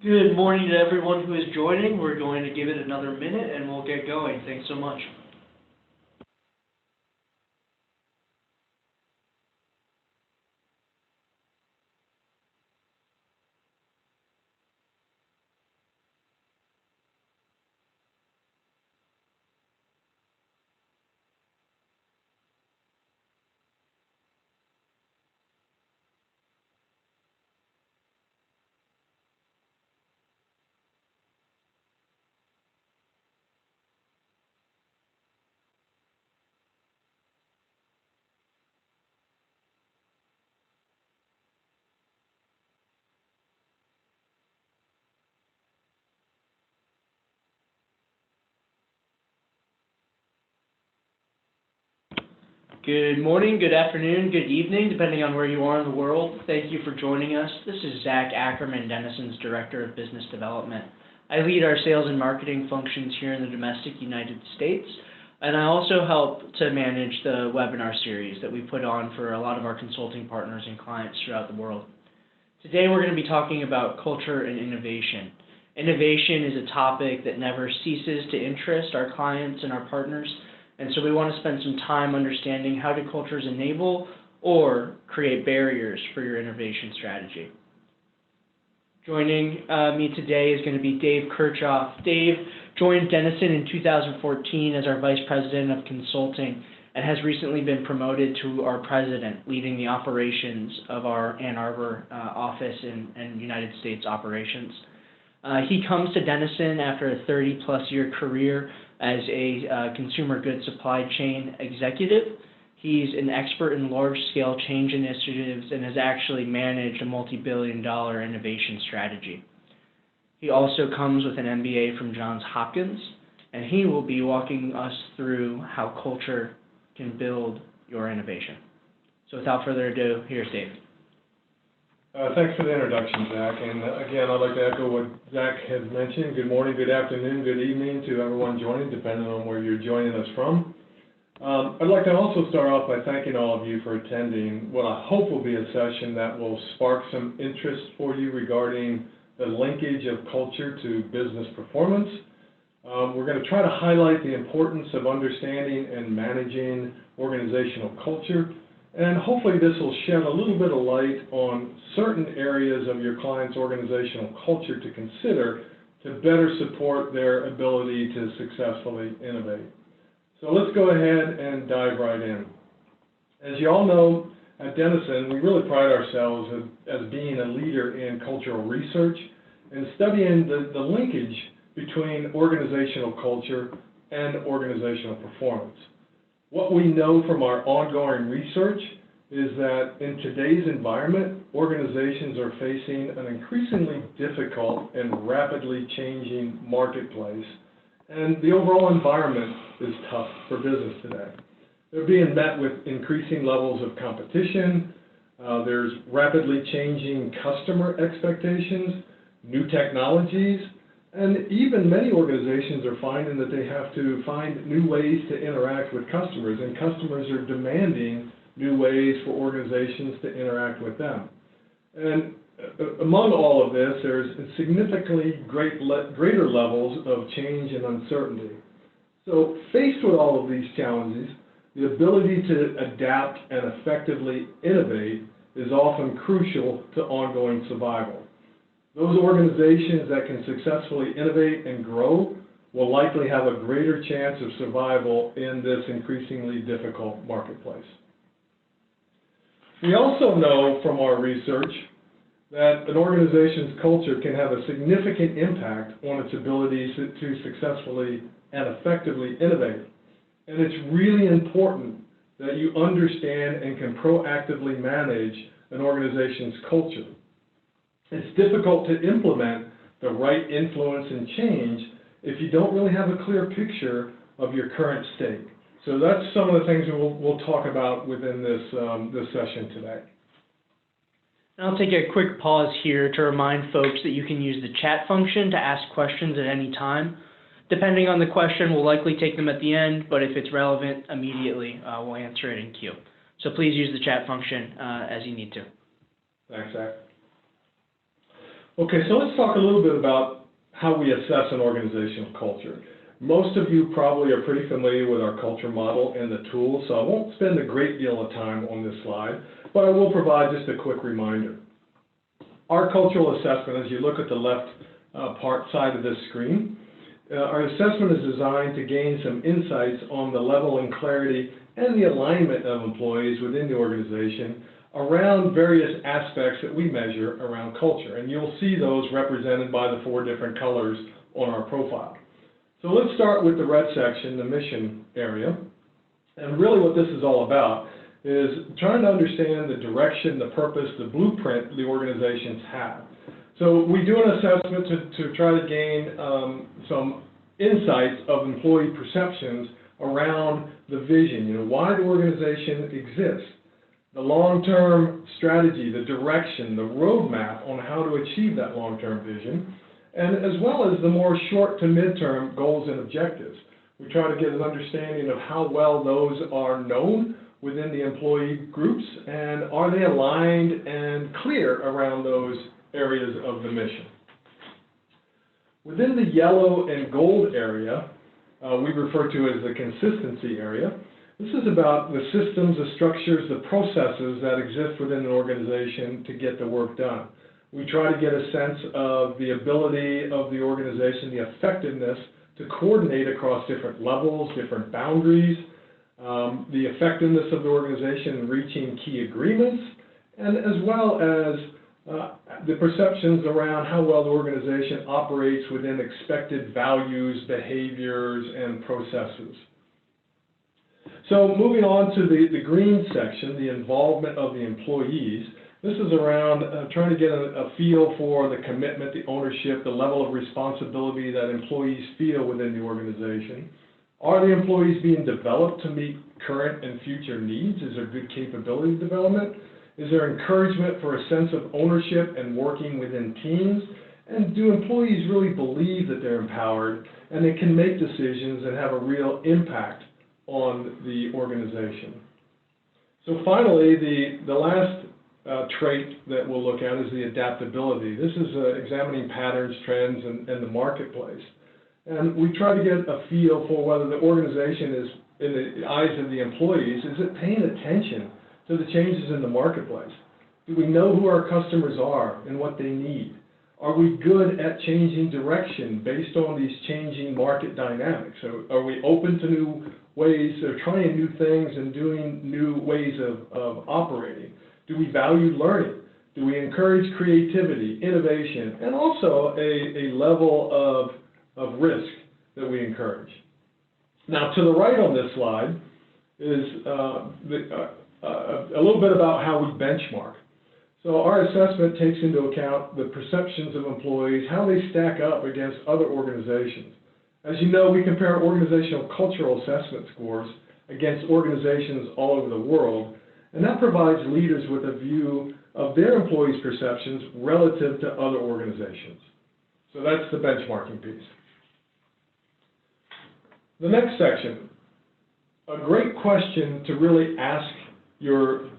Good morning to everyone who is joining. We're going to give it another minute and we'll get going. Thanks so much. Good morning, good afternoon, good evening, depending on where you are in the world. Thank you for joining us. This is Zach Ackerman, Denison's Director of Business Development. I lead our sales and marketing functions here in the domestic United States, and I also help to manage the webinar series that we put on for a lot of our consulting partners and clients throughout the world. Today we're going to be talking about culture and innovation. Innovation is a topic that never ceases to interest our clients and our partners. And so we want to spend some time understanding how do cultures enable or create barriers for your innovation strategy. Joining me today is going to be Dave Kirchoff. Dave joined Denison in 2014 as our Vice President of Consulting and has recently been promoted to our President, leading the operations of our Ann Arbor office and United States operations. He comes to Denison after a 30-plus year career as a consumer goods supply chain executive. He's an expert in large-scale change initiatives and has actually managed a multi-billion-dollar innovation strategy. He also comes with an MBA from Johns Hopkins, and he will be walking us through how culture can build your innovation. So without further ado, here's Dave. Thanks for the introduction, Zach. And again, I'd like to echo what Zach has mentioned. Good morning, good afternoon, good evening to everyone joining, depending on where you're joining us from. I'd like to also start off by thanking all of you for attending what I hope will be a session that will spark some interest for you regarding the linkage of culture to business performance. We're going to try to highlight the importance of understanding and managing organizational culture. And hopefully this will shed a little bit of light on certain areas of your client's organizational culture to consider to better support their ability to successfully innovate. So let's go ahead and dive right in. As you all know, at Denison, we really pride ourselves as being a leader in cultural research and studying the linkage between organizational culture and organizational performance. What we know from our ongoing research is that in today's environment, organizations are facing an increasingly difficult and rapidly changing marketplace, and the overall environment is tough for business today. They're being met with increasing levels of competition, there's rapidly changing customer expectations, new technologies, and even many organizations are finding that they have to find new ways to interact with customers, and customers are demanding new ways for organizations to interact with them. And among all of this, there's significantly greater levels of change and uncertainty. So faced with all of these challenges, the ability to adapt and effectively innovate is often crucial to ongoing survival. Those organizations that can successfully innovate and grow will likely have a greater chance of survival in this increasingly difficult marketplace. We also know from our research that an organization's culture can have a significant impact on its ability to successfully and effectively innovate. And it's really important that you understand and can proactively manage an organization's culture. It's difficult to implement the right influence and change if you don't really have a clear picture of your current state. So that's some of the things that we'll talk about within this session today. I'll take a quick pause here to remind folks that you can use the chat function to ask questions at any time. Depending on the question, we'll likely take them at the end, but if it's relevant immediately, we'll answer it in queue. So please use the chat function as you need to. Thanks, Zach. Okay, so let's talk a little bit about how we assess an organizational culture. Most of you probably are pretty familiar with our culture model and the tools, so I won't spend a great deal of time on this slide, but I will provide just a quick reminder. Our cultural assessment, as you look at the left side of this screen, our assessment is designed to gain some insights on the level and clarity and the alignment of employees within the organization around various aspects that we measure around culture. And you'll see those represented by the 4 different colors on our profile. So let's start with the red section, the mission area. And really what this is all about is trying to understand the direction, the purpose, the blueprint the organizations have. So we do an assessment to try to gain some insights of employee perceptions around the vision, why the organization exists, the long-term strategy, the direction, the roadmap on how to achieve that long-term vision, and as well as the more short to mid-term goals and objectives. We try to get an understanding of how well those are known within the employee groups, and are they aligned and clear around those areas of the mission. Within the yellow and gold area, we refer to as the consistency area. This is about the systems, the structures, the processes that exist within an organization to get the work done. We try to get a sense of the ability of the organization, the effectiveness to coordinate across different levels, different boundaries, the effectiveness of the organization in reaching key agreements, and as well as the perceptions around how well the organization operates within expected values, behaviors, and processes. So moving on to the green section, the involvement of the employees. This is around trying to get a feel for the commitment, the ownership, the level of responsibility that employees feel within the organization. Are the employees being developed to meet current and future needs? Is there good capability development? Is there encouragement for a sense of ownership and working within teams? And do employees really believe that they're empowered and they can make decisions and have a real impact on the organization? So finally, the last trait that we'll look at is the adaptability. This is examining patterns, trends, and the marketplace. And we try to get a feel for whether the organization is, in the eyes of the employees, is it paying attention to the changes in the marketplace? Do we know who our customers are and what they need? Are we good at changing direction based on these changing market dynamics? So are we open to new ways of trying new things and doing new ways of operating? Do we value learning? Do we encourage creativity, innovation, and also a level of risk that we encourage? Now, to the right on this slide is a little bit about how we benchmark. So our assessment takes into account the perceptions of employees, how they stack up against other organizations. As you know, we compare organizational cultural assessment scores against organizations all over the world, and that provides leaders with a view of their employees' perceptions relative to other organizations. So that's the benchmarking piece. The next section, a great question to really ask your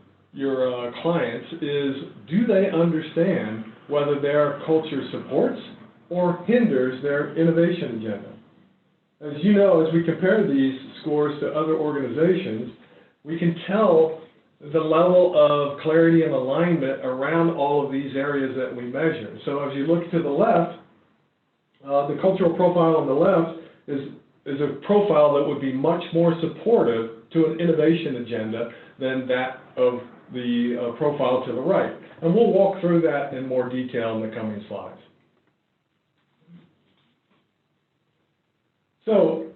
clients is, do they understand whether their culture supports or hinders their innovation agenda? As you know, as we compare these scores to other organizations, we can tell the level of clarity and alignment around all of these areas that we measure. So as you look to the left, the cultural profile on the left is a profile that would be much more supportive to an innovation agenda than that of the profile to the right. And we'll walk through that in more detail in the coming slides. So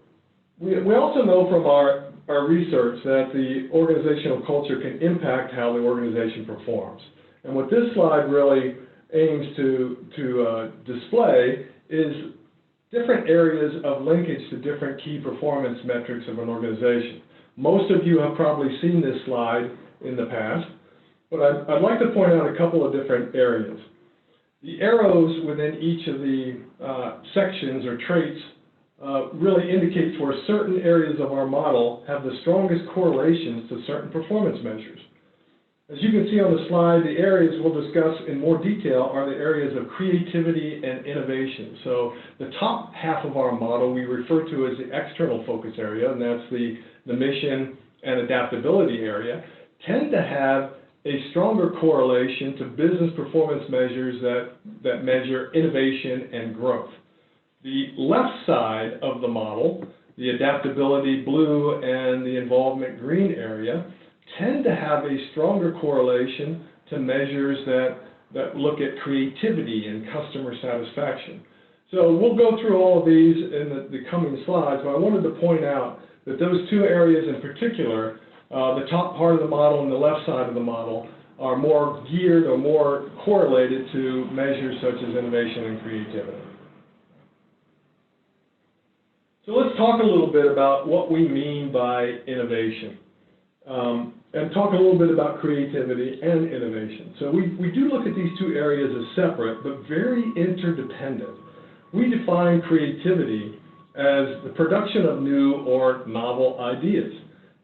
we also know from our research that the organizational culture can impact how the organization performs. And what this slide really aims to display is different areas of linkage to different key performance metrics of an organization. Most of you have probably seen this slide in the past, but I'd like to point out a couple of different areas. The arrows within each of the sections or traits really indicates where certain areas of our model have the strongest correlations to certain performance measures. As you can see on the slide, the areas we'll discuss in more detail are the areas of creativity and innovation. So the top half of our model we refer to as the external focus area, and that's the mission and adaptability area, tend to have a stronger correlation to business performance measures that measure innovation and growth. The left side of the model, the adaptability blue and the involvement green area, tend to have a stronger correlation to measures that look at creativity and customer satisfaction. So we'll go through all of these in the coming slides, but I wanted to point out that those two areas in particular, the top part of the model and the left side of the model, are more geared or more correlated to measures such as innovation and creativity. So let's talk a little bit about what we mean by innovation. And talk a little bit about creativity and innovation. So we do look at these two areas as separate, but very interdependent. We define creativity as the production of new or novel ideas.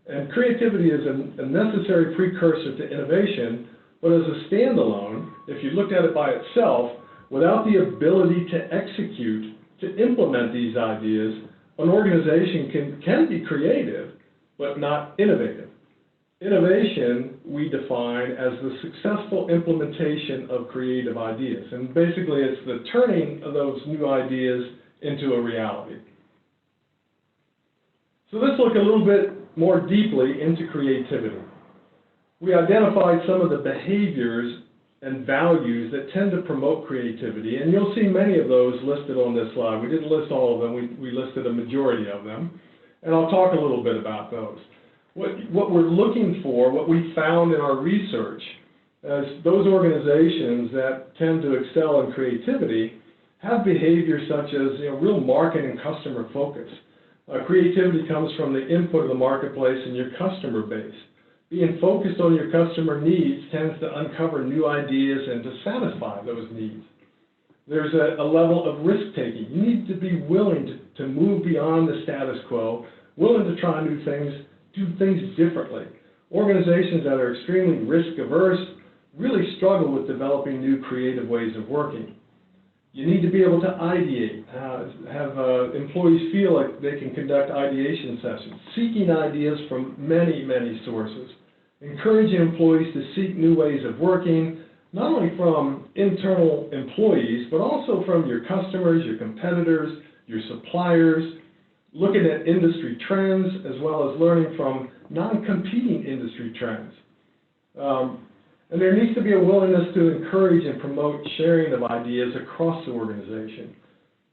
And creativity is a necessary precursor to innovation, but as a standalone, if you looked at it by itself, without the ability to execute, to implement these ideas, an organization can be creative, but not innovative. Innovation, we define as the successful implementation of creative ideas. And basically, it's the turning of those new ideas into a reality. So let's look a little bit more deeply into creativity. We identified some of the behaviors and values that tend to promote creativity, and you'll see many of those listed on this slide. We didn't list all of them, we listed a majority of them, and I'll talk a little bit about those. What we're looking for, what we found in our research, as those organizations that tend to excel in creativity have behaviors such as real market and customer focus. Creativity comes from the input of the marketplace and your customer base. Being focused on your customer needs tends to uncover new ideas and to satisfy those needs. There's a level of risk-taking. You need to be willing to move beyond the status quo, willing to try new things, do things differently. Organizations that are extremely risk-averse really struggle with developing new creative ways of working. You need to be able to ideate, have employees feel like they can conduct ideation sessions, seeking ideas from many, many sources, encouraging employees to seek new ways of working, not only from internal employees, but also from your customers, your competitors, your suppliers, looking at industry trends, as well as learning from non-competing industry trends. And there needs to be a willingness to encourage and promote sharing of ideas across the organization.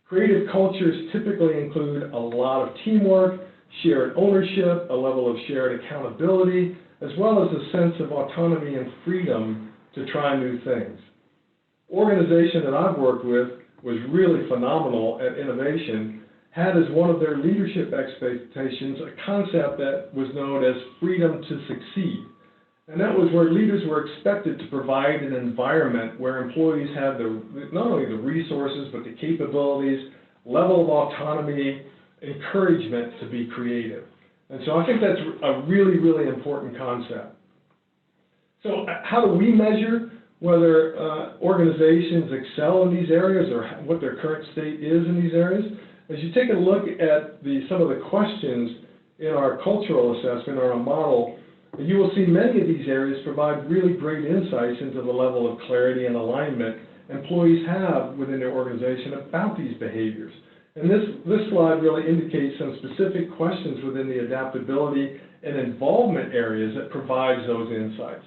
Creative cultures typically include a lot of teamwork, shared ownership, a level of shared accountability, as well as a sense of autonomy and freedom to try new things. Organization that I've worked with was really phenomenal at innovation, had as one of their leadership expectations a concept that was known as freedom to succeed. And that was where leaders were expected to provide an environment where employees had not only the resources, but the capabilities, level of autonomy, encouragement to be creative. And so I think that's a really, really important concept. So how do we measure whether organizations excel in these areas or what their current state is in these areas? As you take a look at some of the questions in our cultural assessment or our model, you will see many of these areas provide really great insights into the level of clarity and alignment employees have within their organization about these behaviors. And this slide really indicates some specific questions within the adaptability and involvement areas that provides those insights.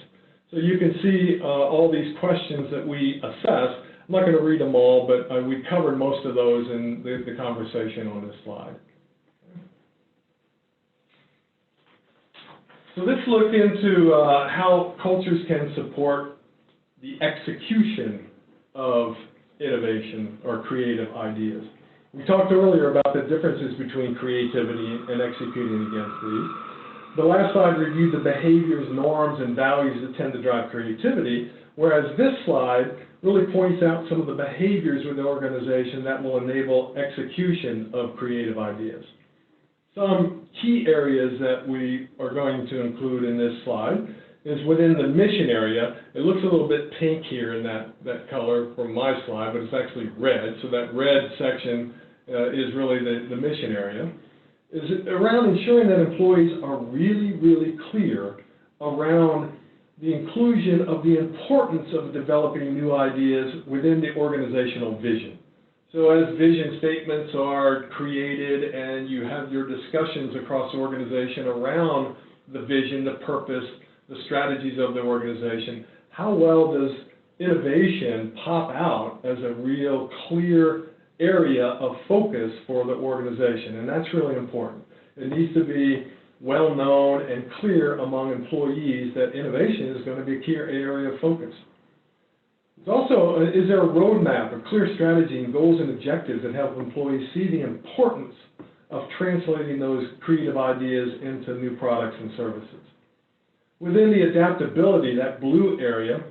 So you can see all these questions that we assess. I'm not going to read them all, but we covered most of those in the conversation on this slide. So let's look into how cultures can support the execution of innovation or creative ideas. We talked earlier about the differences between creativity and executing against these. The last slide reviewed the behaviors, norms, and values that tend to drive creativity, whereas this slide really points out some of the behaviors within the organization that will enable execution of creative ideas. Some key areas that we are going to include in this slide is within the mission area. It looks a little bit pink here in that color from my slide, but it's actually red. So that red section is really the mission area. Is around ensuring that employees are really, really clear around the inclusion of the importance of developing new ideas within the organizational vision. So as vision statements are created and you have your discussions across the organization around the vision, the purpose, the strategies of the organization, how well does innovation pop out as a real clear area of focus for the organization? And that's really important. It needs to be well known and clear among employees that innovation is going to be a key area of focus. It's also, is there a roadmap, a clear strategy and goals and objectives that help employees see the importance of translating those creative ideas into new products and services? Within the adaptability, that blue area,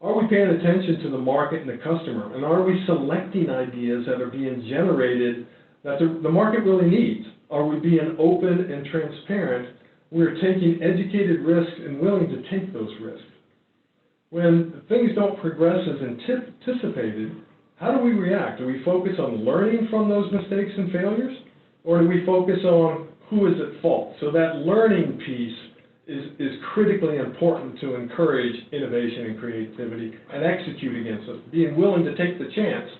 are we paying attention to the market and the customer? And are we selecting ideas that are being generated that the market really needs? Are we being open and transparent? We're taking educated risks and willing to take those risks. When things don't progress as anticipated, how do we react? Do we focus on learning from those mistakes and failures? Or do we focus on who is at fault? So that learning piece is critically important to encourage innovation and creativity and execute against it. Being willing to take the chance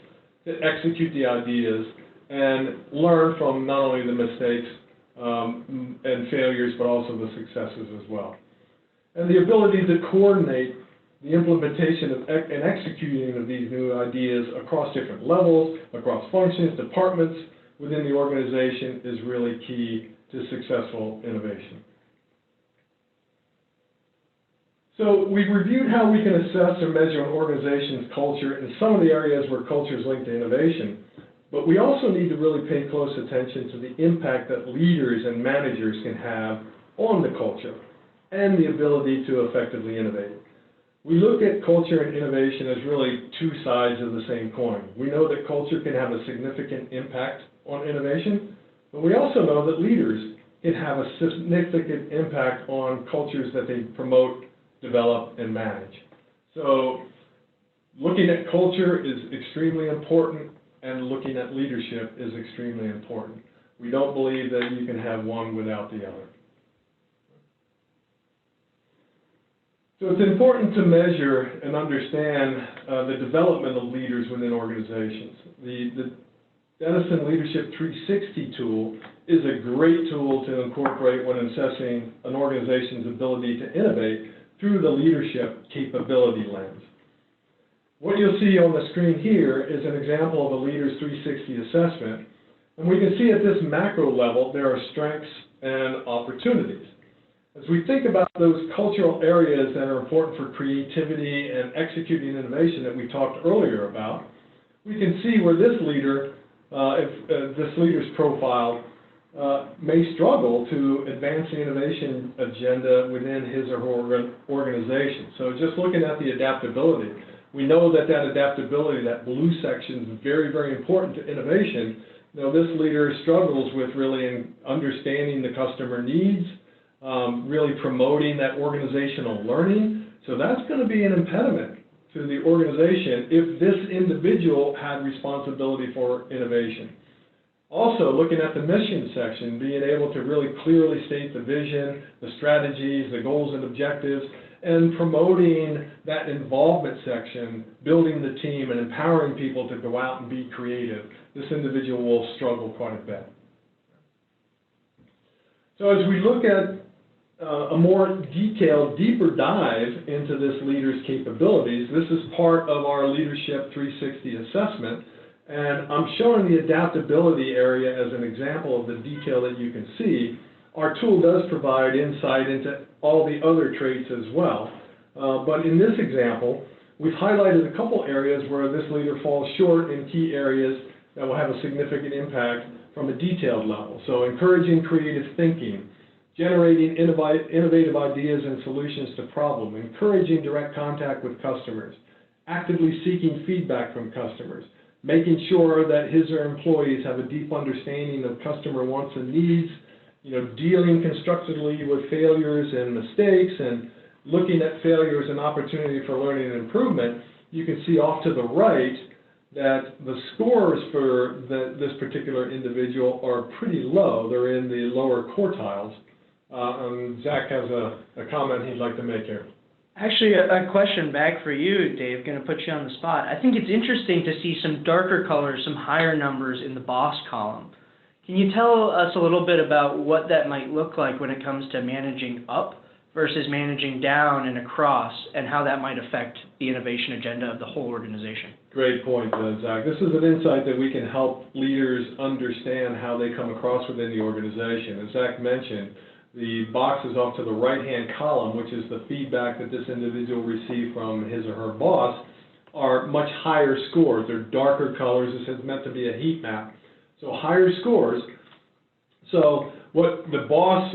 to execute the ideas and learn from not only the mistakes and failures, but also the successes as well. And the ability to coordinate the implementation and executing of these new ideas across different levels, across functions, departments within the organization is really key to successful innovation. So we've reviewed how we can assess or measure an organization's culture in some of the areas where culture is linked to innovation. But we also need to really pay close attention to the impact that leaders and managers can have on the culture and the ability to effectively innovate. We look at culture and innovation as really two sides of the same coin. We know that culture can have a significant impact on innovation, but we also know that leaders can have a significant impact on cultures that they promote, develop, and manage. So looking at culture is extremely important, and looking at leadership is extremely important. We don't believe that you can have one without the other. So it's important to measure and understand the development of leaders within organizations. The Denison Leadership 360 tool is a great tool to incorporate when assessing an organization's ability to innovate through the leadership capability lens. What you'll see on the screen here is an example of a Leaders 360 assessment. And we can see at this macro level, there are strengths and opportunities. As we think about those cultural areas that are important for creativity and executing innovation that we talked earlier about, we can see where this leader, this leader's profile may struggle to advance the innovation agenda within his or her organization. So just looking at the adaptability, we know that adaptability, that blue section, is very, very important to innovation. Now, this leader struggles with really understanding the customer needs, really promoting that organizational learning. So that's going to be an impediment to the organization if this individual had responsibility for innovation. Also, looking at the mission section, being able to really clearly state the vision, the strategies, the goals and objectives, and promoting that involvement section, building the team and empowering people to go out and be creative, this individual will struggle quite a bit. So as we look at a more detailed, deeper dive into this leader's capabilities, this is part of our Leadership 360 assessment, and I'm showing the adaptability area as an example of the detail that you can see. Our tool does provide insight into all the other traits as well, but in this example, we've highlighted a couple areas where this leader falls short in key areas that will have a significant impact from a detailed level. So encouraging creative thinking, generating innovative ideas and solutions to problems, encouraging direct contact with customers, actively seeking feedback from customers, making sure that his or her employees have a deep understanding of customer wants and needs, dealing constructively with failures and mistakes and looking at failures and opportunity for learning and improvement, you can see off to the right that the scores for this particular individual are pretty low. They're in the lower quartiles. Zach has a comment he'd like to make here. Actually, a question back for you, Dave, going to put you on the spot. I think it's interesting to see some darker colors, some higher numbers in the boss column. Can you tell us a little bit about what that might look like when it comes to managing up versus managing down and across, and how that might affect the innovation agenda of the whole organization? Great point, Zach. This is an insight that we can help leaders understand how they come across within the organization. As Zach mentioned, the boxes off to the right-hand column, which is the feedback that this individual received from his or her boss, are much higher scores. They're darker colors. This is meant to be a heat map. So higher scores. So what the boss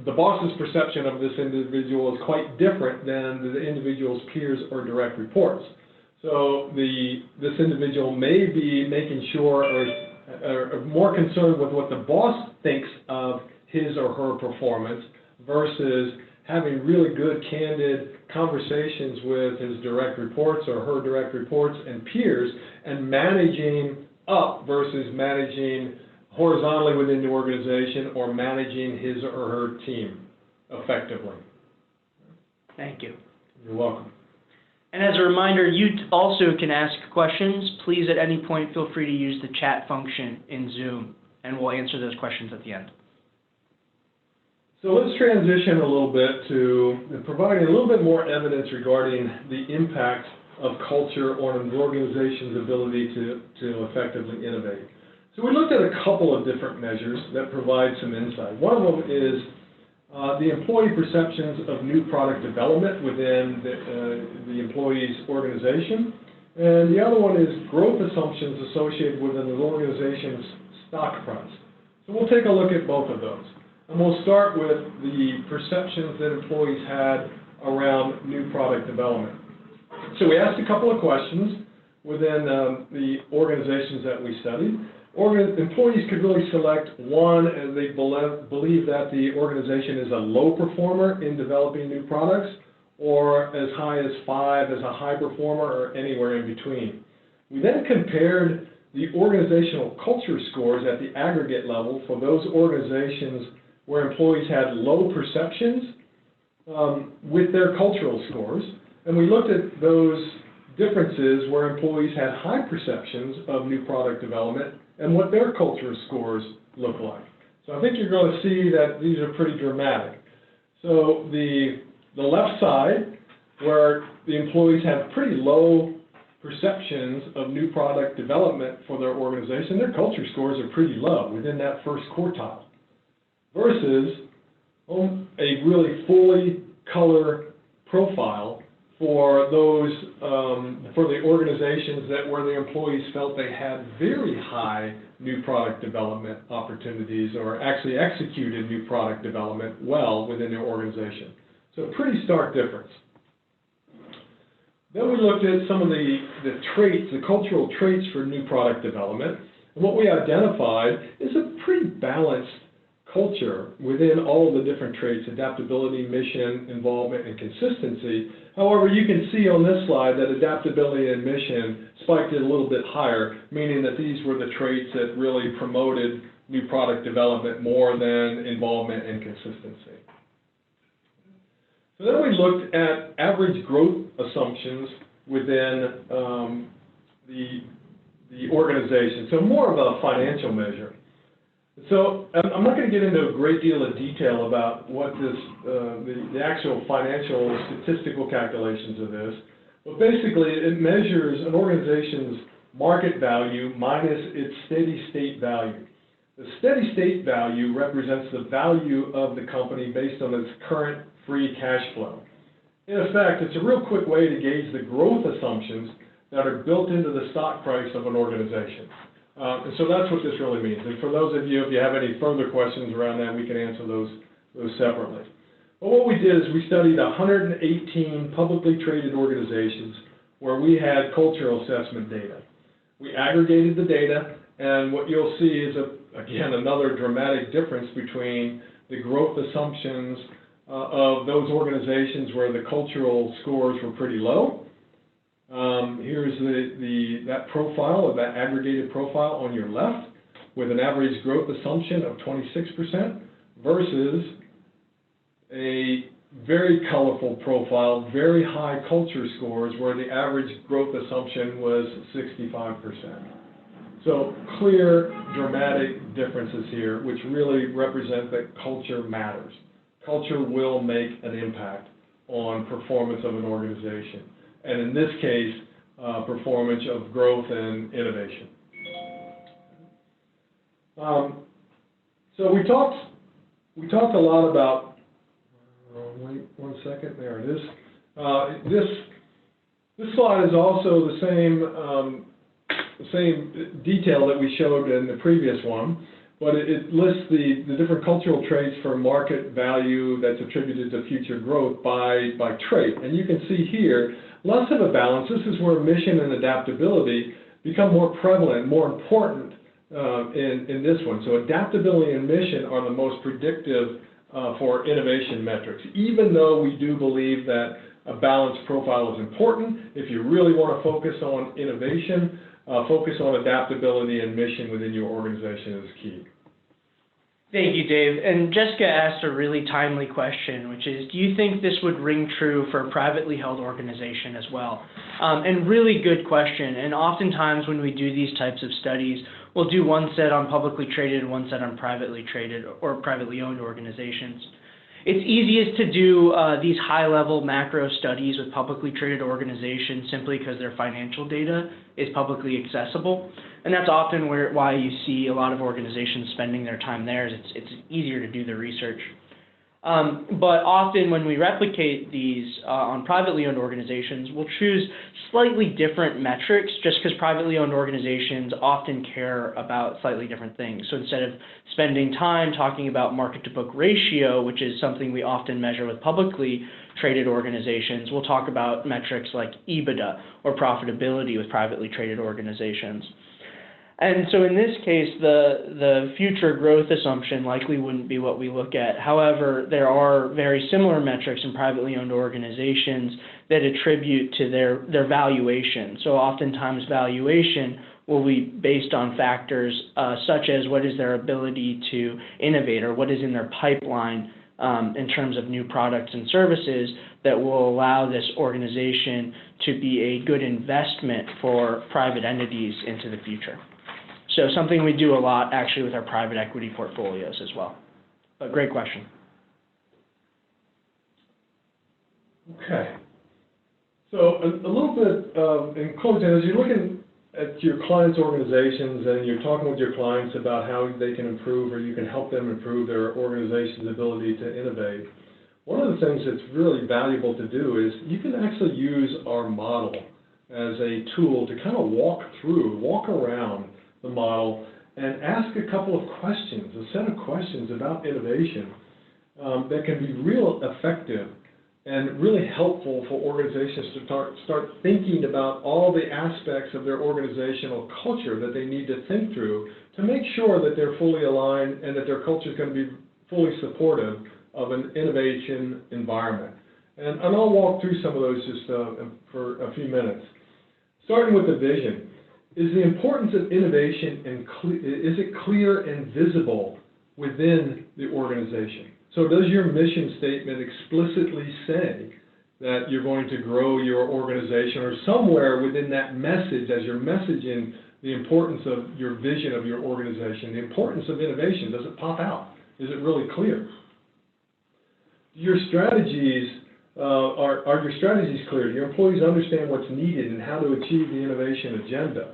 the boss's perception of this individual is quite different than the individual's peers or direct reports. So this individual may be making sure or more concerned with what the boss thinks of his or her performance versus having really good, candid conversations with his direct reports or her direct reports and peers, and managing up versus managing horizontally within the organization or managing his or her team effectively. Thank you. You're welcome. And as a reminder, you also can ask questions. Please, at any point, feel free to use the chat function in Zoom, and we'll answer those questions at the end. So let's transition a little bit to providing a little bit more evidence regarding the impact of culture on an organization's ability to effectively innovate. So we looked at a couple of different measures that provide some insight. One of them is the employee perceptions of new product development within the employee's organization. And the other one is growth assumptions associated with an organization's stock price. So we'll take a look at both of those. And we'll start with the perceptions that employees had around new product development. So we asked a couple of questions within the organizations that we studied. Employees could really select one, and they believe that the organization is a low performer in developing new products, or as high as 5 as a high performer, or anywhere in between. We then compared the organizational culture scores at the aggregate level for those organizations where employees had low perceptions with their cultural scores, and we looked at those differences where employees had high perceptions of new product development and what their culture scores look like. So I think you're going to see that these are pretty dramatic. So the left side, where the employees have pretty low perceptions of new product development for their organization, their culture scores are pretty low within that first quartile, versus a really fully color profile for those for the organizations where the employees felt they had very high new product development opportunities, or actually executed new product development well within their organization. So a pretty stark difference. Then we looked at some of the traits, the cultural traits for new product development. And what we identified is a pretty balanced culture within all the different traits: adaptability, mission, involvement, and consistency. However, you can see on this slide that adaptability and mission spiked it a little bit higher, meaning that these were the traits that really promoted new product development more than involvement and consistency. So then we looked at average growth assumptions within the organization, so more of a financial measure. So I'm not going to get into a great deal of detail about what the actual financial statistical calculations of this, but basically it measures an organization's market value minus its steady state value. The steady state value represents the value of the company based on its current free cash flow. In effect, it's a real quick way to gauge the growth assumptions that are built into the stock price of an organization. And so that's what this really means. And for those of you, if you have any further questions around that, we can answer those separately. But what we did is we studied 118 publicly traded organizations where we had cultural assessment data. We aggregated the data, and what you'll see is again, another dramatic difference between the growth assumptions of those organizations where the cultural scores were pretty low. Here's that profile, that aggregated profile on your left, with an average growth assumption of 26% versus a very colorful profile, very high culture scores where the average growth assumption was 65%. So clear, dramatic differences here, which really represent that culture matters. Culture will make an impact on performance of an organization, and in this case, performance of growth and innovation. So we talked a lot about, wait one second, there it is. This slide is also the same detail that we showed in the previous one, but it lists the different cultural traits for market value that's attributed to future growth by trait. And you can see here, less of a balance. This is where mission and adaptability become more prevalent, more important in this one. So adaptability and mission are the most predictive for innovation metrics. Even though we do believe that a balanced profile is important, if you really want to focus on innovation, focus on adaptability and mission within your organization is key. Thank you, Dave. And Jessica asked a really timely question, which is, do you think this would ring true for a privately held organization as well? And really good question. And oftentimes when we do these types of studies, we'll do one set on publicly traded, one set on privately traded or privately owned organizations. It's easiest to do these high-level macro studies with publicly traded organizations simply because their financial data is publicly accessible. And that's often why you see a lot of organizations spending their time there. It's easier to do the research. But often when we replicate these on privately owned organizations, we'll choose slightly different metrics just because privately owned organizations often care about slightly different things. So instead of spending time talking about market to book ratio, which is something we often measure with publicly traded organizations, we'll talk about metrics like EBITDA or profitability with privately traded organizations. And so in this case, the future growth assumption likely wouldn't be what we look at. However, there are very similar metrics in privately owned organizations that attribute to their valuation. So oftentimes valuation will be based on factors such as what is their ability to innovate or what is in their pipeline in terms of new products and services that will allow this organization to be a good investment for private entities into the future. So something we do a lot actually with our private equity portfolios as well. But great question. Okay. So a little bit in closing, as you're looking at your clients' organizations and you're talking with your clients about how they can improve or you can help them improve their organization's ability to innovate, one of the things that's really valuable to do is you can actually use our model as a tool to kind of walk around the model and ask a couple of questions, a set of questions about innovation that can be real effective and really helpful for organizations to start thinking about all the aspects of their organizational culture that they need to think through to make sure that they're fully aligned and that their culture is going to be fully supportive of an innovation environment. And I'll walk through some of those just for a few minutes. Starting with the vision. Is the importance of innovation is it clear and visible within the organization? So does your mission statement explicitly say that you're going to grow your organization, or somewhere within that message, as you're messaging the importance of your vision of your organization, the importance of innovation, does it pop out? Is it really clear? Your strategies, are your strategies clear? Do your employees understand what's needed and how to achieve the innovation agenda?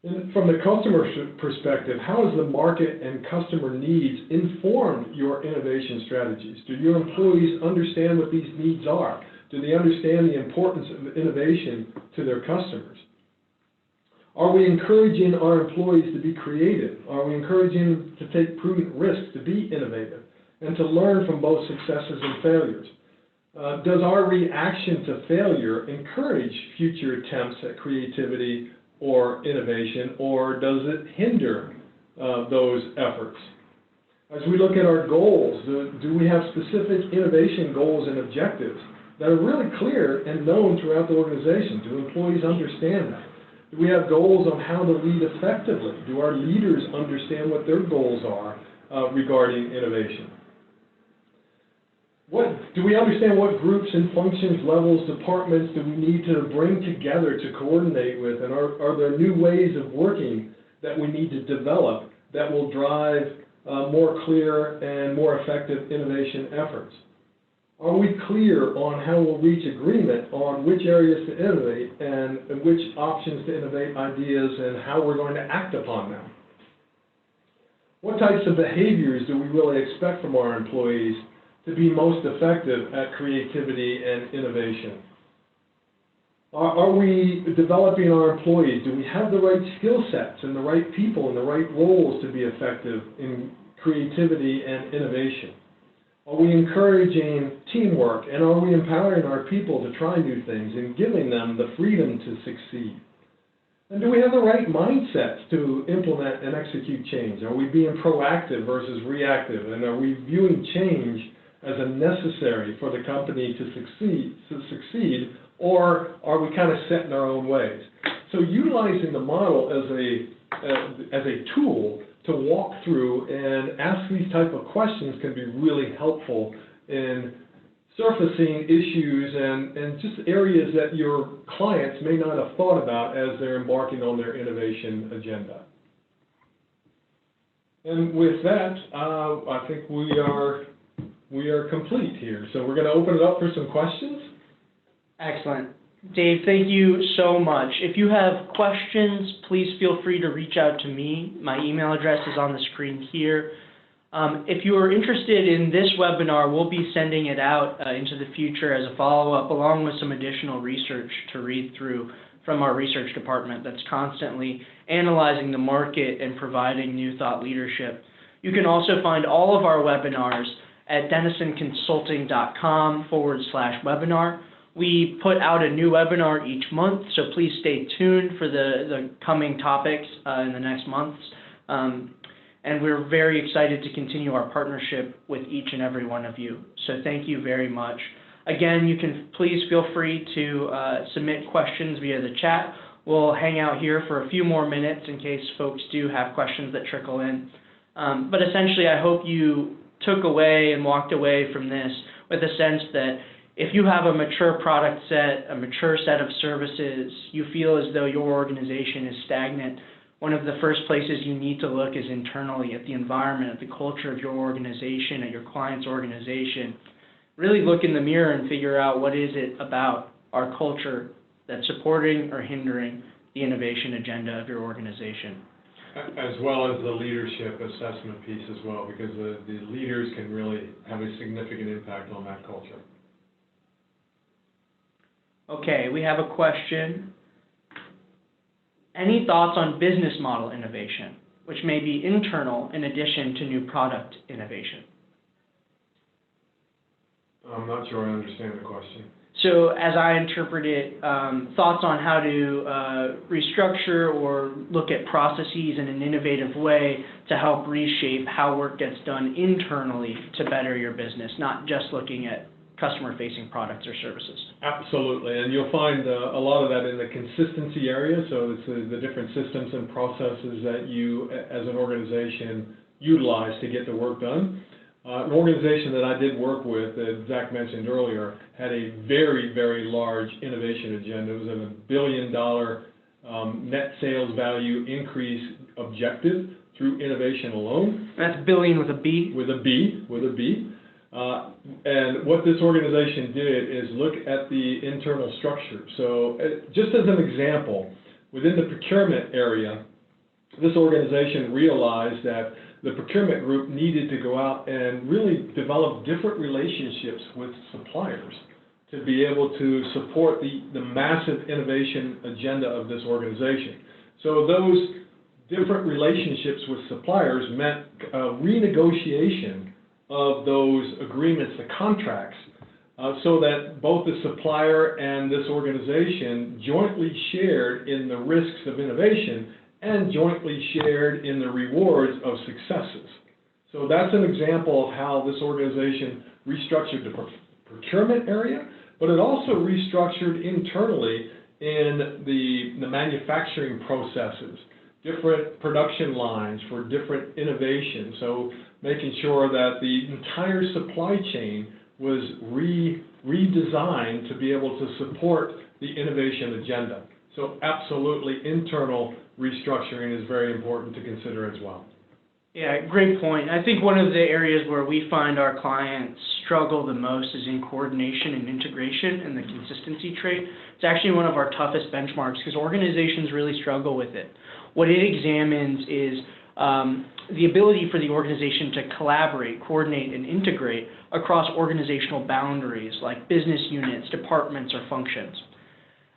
And from the customer perspective, how has the market and customer needs informed your innovation strategies? Do your employees understand what these needs are? Do they understand the importance of innovation to their customers? Are we encouraging our employees to be creative? Are we encouraging them to take prudent risks, to be innovative, and to learn from both successes and failures? Does our reaction to failure encourage future attempts at creativity or innovation, or does it hinder those efforts. As we look at our goals, do we have specific innovation goals and objectives that are really clear and known throughout the organization? Do employees understand that? Do we have goals on how to lead effectively? Do our leaders understand what their goals are regarding innovation? Do we understand what groups and functions, levels, departments do we need to bring together to coordinate with? And are there new ways of working that we need to develop that will drive more clear and more effective innovation efforts? Are we clear on how we'll reach agreement on which areas to innovate and which options to innovate ideas and how we're going to act upon them? What types of behaviors do we really expect from our employees to be most effective at creativity and innovation? Are we developing our employees? Do we have the right skill sets and the right people and the right roles to be effective in creativity and innovation? Are we encouraging teamwork, and are we empowering our people to try new things and giving them the freedom to succeed? And do we have the right mindsets to implement and execute change? Are we being proactive versus reactive, and are we viewing change as a necessary for the company to succeed, or are we kind of set in our own ways? So utilizing the model as a tool to walk through and ask these type of questions can be really helpful in surfacing issues and just areas that your clients may not have thought about as they're embarking on their innovation agenda. And with that, I think we are complete here. So we're going to open it up for some questions. Excellent. Dave, thank you so much. If you have questions, please feel free to reach out to me. My email address is on the screen here. If you are interested in this webinar, we'll be sending it out into the future as a follow-up, along with some additional research to read through from our research department that's constantly analyzing the market and providing new thought leadership. You can also find all of our webinars at denisonconsulting.com/webinar. We put out a new webinar each month, so please stay tuned for the coming topics in the next months. And we're very excited to continue our partnership with each and every one of you. So thank you very much. Again, you can please feel free to submit questions via the chat. We'll hang out here for a few more minutes in case folks do have questions that trickle in. But essentially, I hope you took away and walked away from this with a sense that if you have a mature product set, a mature set of services, you feel as though your organization is stagnant, one of the first places you need to look is internally at the environment, at the culture of your organization, at your client's organization. Really look in the mirror and figure out what is it about our culture that's supporting or hindering the innovation agenda of your organization. As well as the leadership assessment piece as well, because the leaders can really have a significant impact on that culture. Okay, we have a question. Any thoughts on business model innovation, which may be internal in addition to new product innovation? I'm not sure I understand the question. So as I interpret it, thoughts on how to restructure or look at processes in an innovative way to help reshape how work gets done internally to better your business, not just looking at customer-facing products or services. Absolutely, and you'll find a lot of that in the consistency area, so it's the different systems and processes that you, as an organization, utilize to get the work done. An organization that I did work with, that Zach mentioned earlier, had a very, very large innovation agenda. It was a $1 billion net sales value increase objective through innovation alone. That's billion with a B? With a B, with a B. And what this organization did is look at the internal structure. So just as an example, within the procurement area, this organization realized that the procurement group needed to go out and really develop different relationships with suppliers to be able to support the massive innovation agenda of this organization. So those different relationships with suppliers meant renegotiation of those agreements, the contracts, so that both the supplier and this organization jointly shared in the risks of innovation and jointly shared in the rewards of successes. So that's an example of how this organization restructured the procurement area, but it also restructured internally in the manufacturing processes, different production lines for different innovations. So making sure that the entire supply chain was redesigned to be able to support the innovation agenda. So absolutely internal restructuring is very important to consider as well. Yeah, great point. I think one of the areas where we find our clients struggle the most is in coordination and integration and the consistency trait. It's actually one of our toughest benchmarks because organizations really struggle with it. What it examines is the ability for the organization to collaborate, coordinate, and integrate across organizational boundaries like business units, departments, or functions.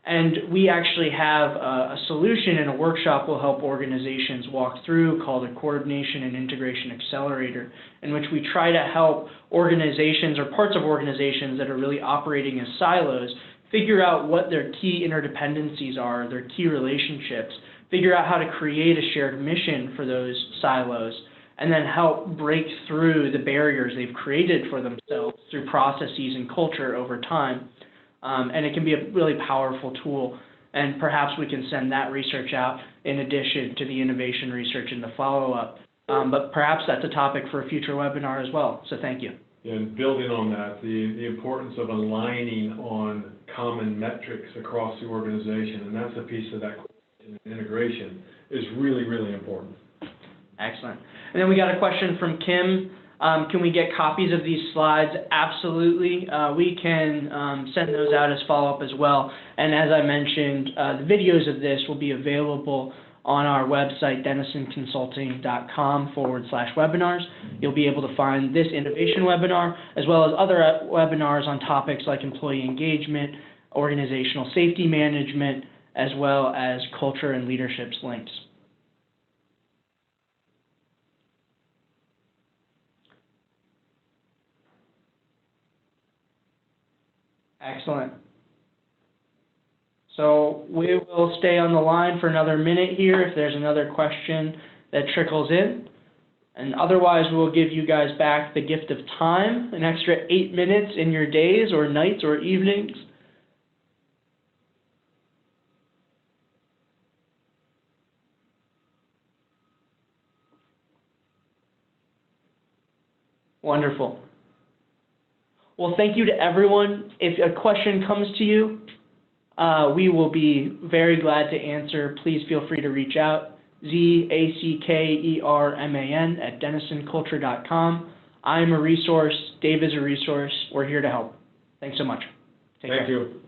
And we actually have a solution in a workshop we'll help organizations walk through called a Coordination and Integration Accelerator, in which we try to help organizations or parts of organizations that are really operating as silos figure out what their key interdependencies are, their key relationships, figure out how to create a shared mission for those silos, and then help break through the barriers they've created for themselves through processes and culture over time. And it can be a really powerful tool, and perhaps we can send that research out in addition to the innovation research in the follow-up. But perhaps that's a topic for a future webinar as well, so thank you. And building on that, the importance of aligning on common metrics across the organization, and that's a piece of that integration, is really, really important. Excellent. And then we got a question from Kim. Can we get copies of these slides? Absolutely. We can send those out as follow-up as well. And as I mentioned, the videos of this will be available on our website, denisonconsulting.com/webinars. You'll be able to find this innovation webinar, as well as other webinars on topics like employee engagement, organizational safety management, as well as culture and leadership's links. Excellent. So we will stay on the line for another minute here if there's another question that trickles in. And otherwise, we'll give you guys back the gift of time, an extra 8 minutes in your days or nights or evenings. Wonderful. Well, thank you to everyone. If a question comes to you, we will be very glad to answer. Please feel free to reach out, zackerman@denisonculture.com. I'm a resource. Dave is a resource. We're here to help. Thanks so much. Take care. Thank you.